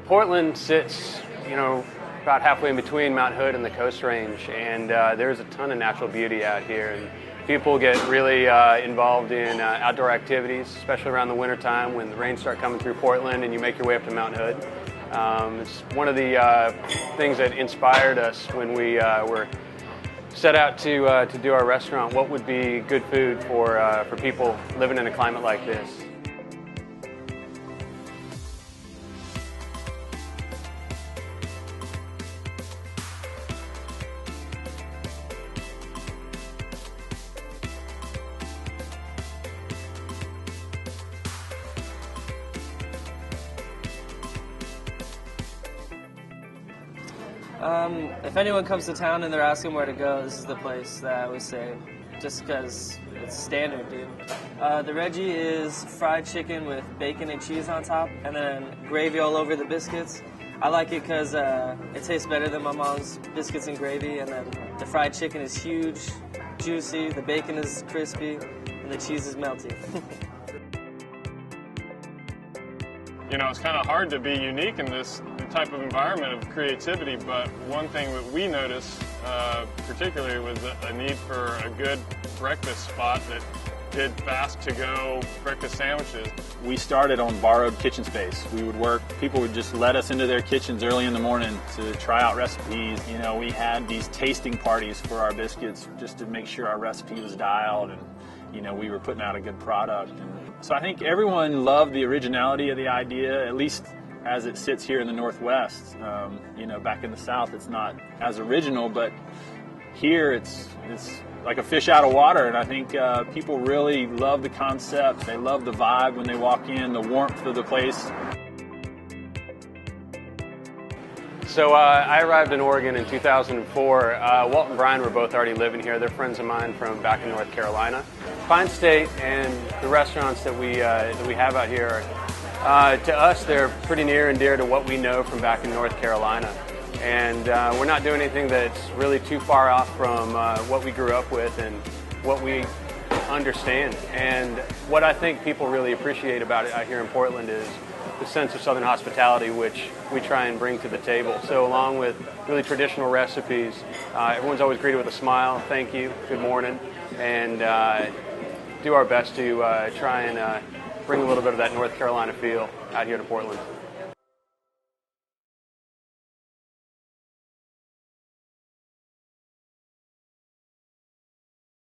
Portland sits, about halfway in between Mount Hood and the Coast Range, and there's a ton of natural beauty out here. And people get really involved in outdoor activities, especially around the wintertime when the rains start coming through Portland and you make your way up to Mount Hood. It's one of the things that inspired us when we were set out to do our restaurant. What would be good food for people living in a climate like this? If anyone comes to town and they're asking where to go, this is the place that I would say, just because it's standard, dude. The Reggie is fried chicken with bacon and cheese on top, and then gravy all over the biscuits. I like it because it tastes better than my mom's biscuits and gravy, and then the fried chicken is huge, juicy, the bacon is crispy, and the cheese is melty. It's kind of hard to be unique in this type of environment of creativity, but one thing that we noticed particularly was a need for a good breakfast spot that did fast-to-go breakfast sandwiches. We started on borrowed kitchen space. People would just let us into their kitchens early in the morning to try out recipes. We had these tasting parties for our biscuits just to make sure our recipe was dialed and we were putting out a good product. And so I think everyone loved the originality of the idea, at least as it sits here in the Northwest. Back in the South, it's not as original, but here it's like a fish out of water. And I think people really love the concept. They love the vibe when they walk in, the warmth of the place. So I arrived in Oregon in 2004. Walt and Brian were both already living here. They're friends of mine from back in North Carolina. Pine State and the restaurants that we have out here, to us, they're pretty near and dear to what we know from back in North Carolina. And we're not doing anything that's really too far off from what we grew up with and what we understand. And what I think people really appreciate about it out here in Portland is the sense of Southern hospitality, which we try and bring to the table. So along with really traditional recipes, everyone's always greeted with a smile, thank you, good morning, and do our best to try and bring a little bit of that North Carolina feel out here to Portland.